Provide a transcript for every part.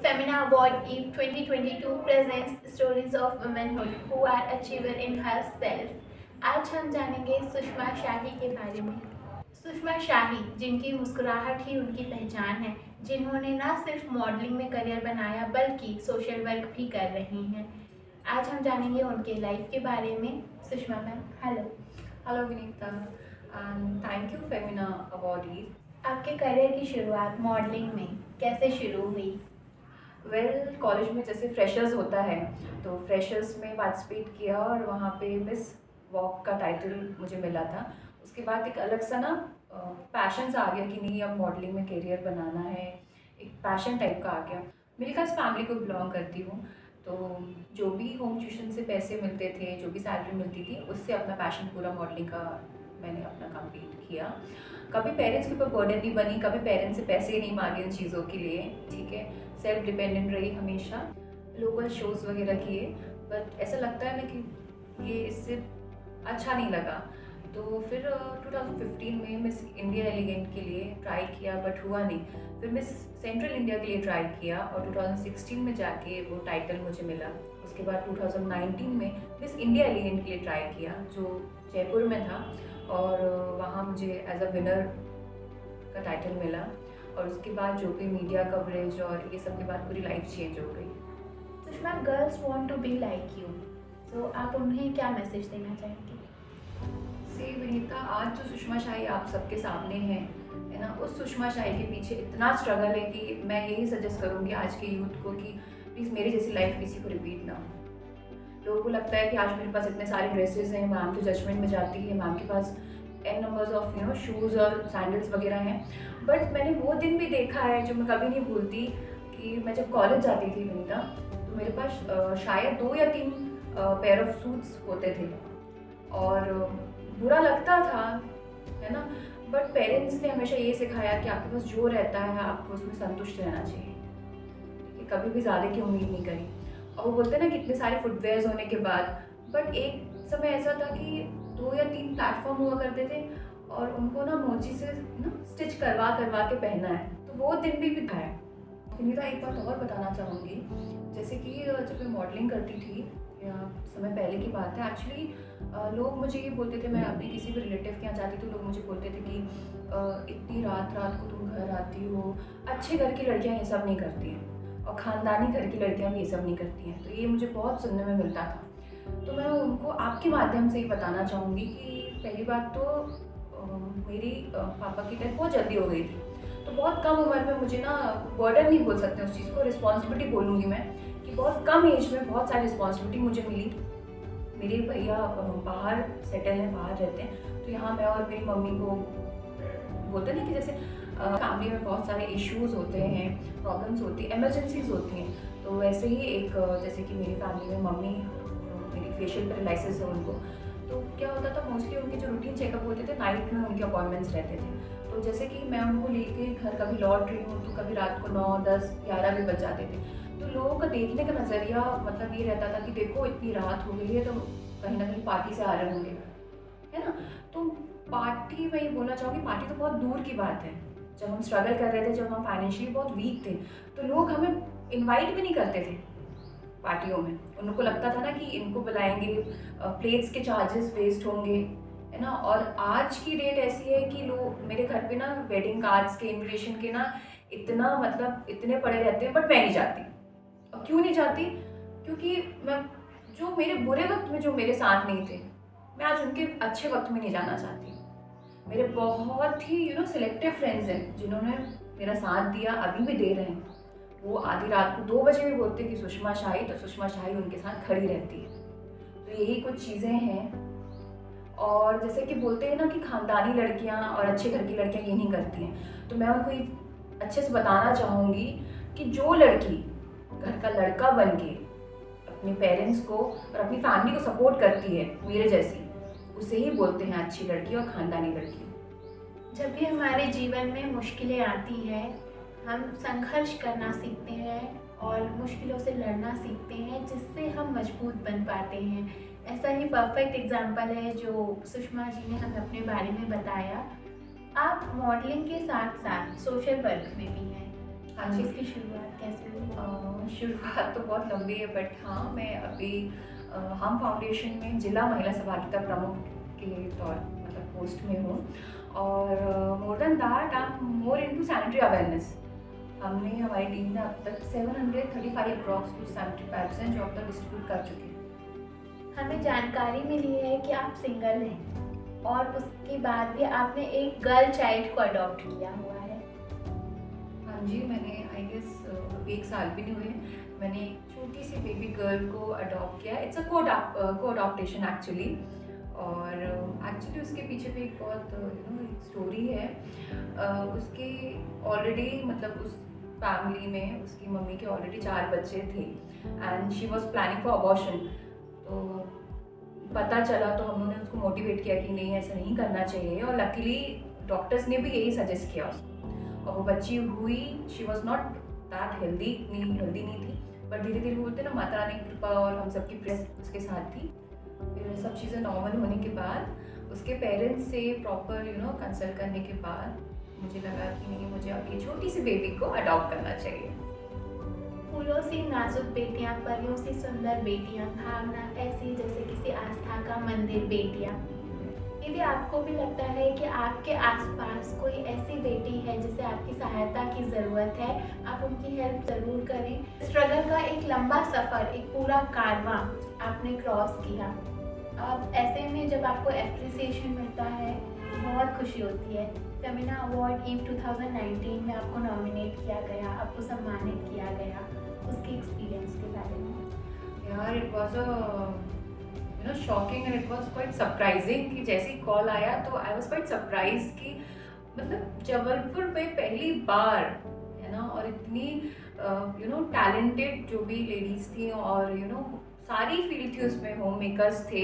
Femina Award Eve 2022 presents stories of womanhood who are achiever in herself. आज हम जानेंगे सुषमा शाही के बारे में। सुषमा शाही, जिनकी मुस्कुराहट ही उनकी पहचान है, जिन्होंने न सिर्फ मॉडलिंग में करियर बनाया बल्कि सोशल वर्क भी कर रही हैं। आज हम जानेंगे उनके लाइफ के बारे में। Sushma ma'am, hello. Hello Vinita and thank you Femina awardee. आपके करियर की शुरुआत मॉडलिंग में कैसे शुरू हुई? कॉलेज में जैसे फ्रेशर्स होता है तो फ्रेशर्स में पार्टिसिपेट किया और वहाँ पे मिस वॉक का टाइटल मुझे मिला था। उसके बाद एक अलग सा ना पैशन सा आ गया कि नहीं, अब मॉडलिंग में करियर बनाना है, एक पैशन टाइप का आ गया। मिडिल क्लास फैमिली को बिलोंग करती हूँ, तो जो भी होम ट्यूशन से पैसे मिलते थे, जो भी सैलरी मिलती थी, उससे अपना पैशन पूरा मॉडलिंग का मैंने अपना कंप्लीट किया। कभी पेरेंट्स के ऊपर बर्डन नहीं बनी, कभी पेरेंट्स से पैसे नहीं मांगे उन चीज़ों के लिए, ठीक है। सेल्फ डिपेंडेंट रही हमेशा, लोकल शोज़ वगैरह किए, बट ऐसा लगता है ना कि ये इससे अच्छा नहीं लगा। तो फिर 2015 में मिस इंडिया एलिगेंट के लिए ट्राई किया बट हुआ नहीं। फिर मिस सेंट्रल इंडिया के लिए ट्राई किया और 2016 में जाके वो टाइटल मुझे मिला। उसके बाद 2019 में मिस इंडिया एलिगेंट के लिए ट्राई किया जो जयपुर में था और वहाँ मुझे एज अ विनर का टाइटल मिला। और उसके बाद जो भी मीडिया कवरेज और ये सब के बाद पूरी लाइफ चेंज हो गई। Sushma, girls want to be like you, तो आप उन्हें क्या मैसेज देना चाहेंगे? सी विनीता, आज जो सुषमा शाही आप सबके सामने है ना, उस सुषमा शाही के पीछे इतना स्ट्रगल है कि मैं यही सजेस्ट करूँगी आज के यूथ को कि प्लीज़ मेरी जैसी लाइफ किसी को रिपीट ना हो। लोगों को लगता है कि आज मेरे पास इतने सारे ड्रेसेस हैं, मैम तो जजमेंट में जाती है, मैम के पास एन नंबर्स ऑफ शूज़ और सैंडल्स वगैरह हैं। बट मैंने वो दिन भी देखा है जो मैं कभी नहीं भूलती कि मैं जब कॉलेज जाती थी विनीता, तो मेरे पास शायद 2 या 3 पेयर ऑफ सूट्स होते थे और बुरा लगता था, है ना। बट पेरेंट्स ने हमेशा ये सिखाया कि आपके पास जो रहता है आपको उसमें संतुष्ट रहना चाहिए, कि कभी भी ज़्यादा की उम्मीद नहीं करी। और वो बोलते हैं ना कि इतने सारे फुटवेयर्स होने के बाद, बट एक समय ऐसा था कि 2 या 3 प्लेटफॉर्म हुआ करते थे और उनको ना मोची से ना स्टिच करवा करवा के पहना है, तो वो दिन भी था। विनीता, एक बात और बताना चाहूँगी, जैसे कि जब मैं मॉडलिंग करती थी या समय पहले की बात है, एक्चुअली लोग मुझे ये बोलते थे, मैं अपने किसी भी रिलेटिव के यहाँ जाती तो लोग मुझे बोलते थे कि इतनी रात रात को तुम घर आती हो, अच्छे घर की लड़कियाँ ये सब नहीं करती हैं और ख़ानदानी घर की लड़कियाँ भी ये सब नहीं करती हैं। तो ये मुझे बहुत सुनने में मिलता था। तो मैं उनको आपके माध्यम से ही बताना चाहूँगी कि पहली बात तो मेरी पापा की डेथ बहुत जल्दी हो गई थी, तो बहुत कम उम्र में मुझे ना बर्डन नहीं बोल सकते उस चीज़ को, रिस्पॉन्सिबिलिटी बोलूँगी मैं कि बहुत कम एज में बहुत सारी रिस्पॉन्सिबिलिटी मुझे मिली। मेरे भैया बाहर सेटल हैं, बाहर रहते हैं, तो यहाँ मैं और मेरी मम्मी को बोलते हैं ना कि जैसे फैमिली में बहुत सारे इश्यूज़ होते हैं, प्रॉब्लम्स होती हैं, इमरजेंसीज होती हैं, तो वैसे ही एक जैसे कि मेरी फैमिली में मम्मी, मेरी फेशियल पैरालिसिस है उनको, तो क्या होता था मोस्टली उनके जो रूटीन चेकअप होते थे नाइट में उनके अपॉइंटमेंट्स रहते थे। तो जैसे कि मैं उनको लेके घर कभी लौट रही हूँ तो कभी रात को 9, 10, 11 भी बज जाते थे। तो लोगों का देखने का नज़रिया मतलब ये रहता था कि देखो इतनी रात हो गई है तो कहीं ना कहीं पार्टी से आ रहे होंगे, है ना। तो पार्टी, मैं ये बोलना चाहूँगी, पार्टी तो बहुत दूर की बात है। जब हम स्ट्रगल कर रहे थे, जब हम फाइनेंशियली बहुत वीक थे, तो लोग हमें इनवाइट भी नहीं करते थे पार्टियों में। उनको लगता था ना कि इनको बुलाएंगे, प्लेट्स के चार्जेस वेस्ट होंगे, है ना। और आज की डेट ऐसी है कि लोग मेरे घर पे ना वेडिंग कार्ड्स के, इन्विटेशन के ना इतना मतलब इतने पड़े रहते हैं, बट मैं नहीं जाती। और क्यों नहीं जाती? क्योंकि मैं जो मेरे बुरे वक्त में जो मेरे साथ नहीं थे, मैं आज उनके अच्छे वक्त में नहीं जाना चाहती। मेरे बहुत ही सिलेक्टिव फ्रेंड्स हैं जिन्होंने मेरा साथ दिया, अभी भी दे रहे हैं। वो आधी रात को 2 बजे भी बोलते हैं कि सुषमा शाही, तो सुषमा शाही उनके साथ खड़ी रहती है। तो यही कुछ चीज़ें हैं। और जैसे कि बोलते हैं ना कि ख़ानदानी लड़कियां और अच्छे घर की लड़कियां ये नहीं करती हैं, तो मैं उनको ये अच्छे से बताना चाहूँगी कि जो लड़की घर का लड़का बन के अपने पेरेंट्स को और अपनी फैमिली को सपोर्ट करती है मेरे जैसी, उसे ही बोलते हैं अच्छी लड़की और ख़ानदानी लड़की। जब भी हमारे जीवन में मुश्किलें आती हैं, हम संघर्ष करना सीखते हैं और मुश्किलों से लड़ना सीखते हैं, जिससे हम मजबूत बन पाते हैं। ऐसा ही परफेक्ट एग्जाम्पल है जो सुषमा जी ने हमें अपने बारे में बताया। आप मॉडलिंग के साथ साथ सोशल वर्क में भी हैं। हाँ जी। उसकी शुरुआत कैसे हुई? शुरुआत तो बहुत लंबी है, बट हाँ, मैं अभी हम फाउंडेशन में जिला महिला सहभागिता प्रमुख के तौर मतलब पोस्ट में हूँ। और more than that I am more into sanitary awareness. हमने हमारी टीम ने अब तक 735 अप्रॉक्स कुछ सैनिटरी पैड्स हैं जो अब तक डिस्ट्रीब्यूट कर चुके हैं। हमें जानकारी मिली है कि आप सिंगल हैं और उसके बाद भी आपने एक गर्ल चाइल्ड को अडॉप्ट किया हुआ है। हाँ जी, मैंने आई गेस अभी 1 साल भी नहीं हुए हैं, मैंने एक छोटी सी बेबी गर्ल को अडॉप्ट किया। इट्स अ को अडॉप्टेशन एक्चुअली। और एक्चुअली उसके पीछे भी एक बहुत एक स्टोरी है। उसके ऑलरेडी मतलब उस फैमिली में उसकी मम्मी के ऑलरेडी 4 बच्चे थे and she was planning for abortion. तो पता चला तो हम लोगों ने उसको मोटिवेट किया कि नहीं, ऐसा नहीं करना चाहिए, और लकीली डॉक्टर्स ने भी यही सजेस्ट किया उसको, और वो बच्ची हुई। She was not that healthy, इतनी हेल्दी नहीं थी, बट धीरे धीरे बोलते ना, माता रानी की कृपा और हम सबकी प्रेस उसके साथ थी। फिर सब चीज़ें नॉर्मल होने के बाद उसके पेरेंट्स से प्रॉपर कंसल्ट करने के बाद मुझे लगा कि नहीं, मुझे अब ये छोटी सी बेबी को अडॉप्ट करना चाहिए। फूलों सी नाजुक बेटियां, परियों सी सुंदर बेटियां, भावना ऐसी जैसे किसी आस्था का मंदिर बेटियां। यदि आपको भी लगता है कि आपके आसपास कोई ऐसी बेटी है जिसे आपकी सहायता की ज़रूरत है, आप उनकी हेल्प ज़रूर करें। स्ट्रगल का एक लंबा सफ़र, एक पूरा कारवां आपने क्रॉस किया। अब ऐसे में जब आपको एप्रिसिएशन मिलता है तो बहुत खुशी होती है। फेमिना अवार्ड ईव 2019 में आपको नॉमिनेट किया गया, आपको सम्मानित किया गया। उसके एक्सपीरियंस के बारे में। यार, it was shocking and it was quite surprising कि जैसे ही कॉल आया तो आई वॉज क्वाइट सरप्राइज कि मतलब जबलपुर में पहली बार, है ना, और इतनी टैलेंटेड जो भी लेडीज थी, और सारी फील्ड थी उसमें, होम मेकर्स थे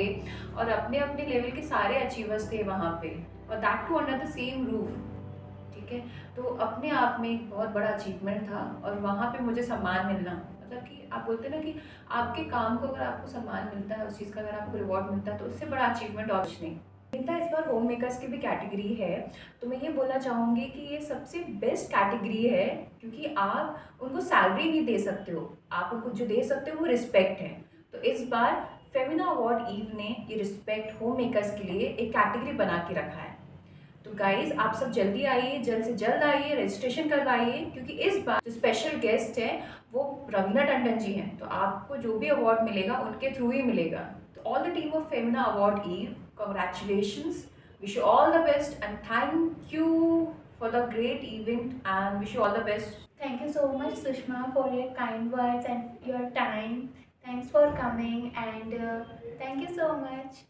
और अपने अपने लेवल के सारे अचीवर्स थे वहाँ पे, और that to under the same roof. ठीक है, तो अपने आप में एक बहुत बड़ा अचीवमेंट था, और वहाँ पे मुझे सम्मान मिलना, मतलब कि आप बोलते हैं ना कि आपके काम को अगर आपको सम्मान मिलता है, उस चीज़ का अगर आपको रिवॉर्ड मिलता है, तो उससे बड़ा अचीवमेंट और कुछ नहीं। चिंता इस बार होम मेकर्स की भी कैटेगरी है, तो मैं ये बोलना चाहूँगी कि ये सबसे बेस्ट कैटेगरी है, क्योंकि आप उनको सैलरी नहीं दे सकते हो, आप उनको जो दे सकते हो वो रिस्पेक्ट है। तो इस बार फेमिना अवार्ड ईव ने ये रिस्पेक्ट होम मेकर्स के लिए एक कैटेगरी बना के रखा है। तो गाइज, आप सब जल्दी आइए, जल्द से जल्द आइए, रजिस्ट्रेशन करवाइए, क्योंकि इस बार जो स्पेशल गेस्ट है वो रवीना टंडन जी हैं, तो आपको जो भी अवार्ड मिलेगा उनके थ्रू ही मिलेगा। तो all the team of Femina award eve, congratulations, wish you all the best, and thank you for the great event, and wish you all the best. Thank you so much, Sushma, for your kind words and your time. Thanks for coming, and thank you so much.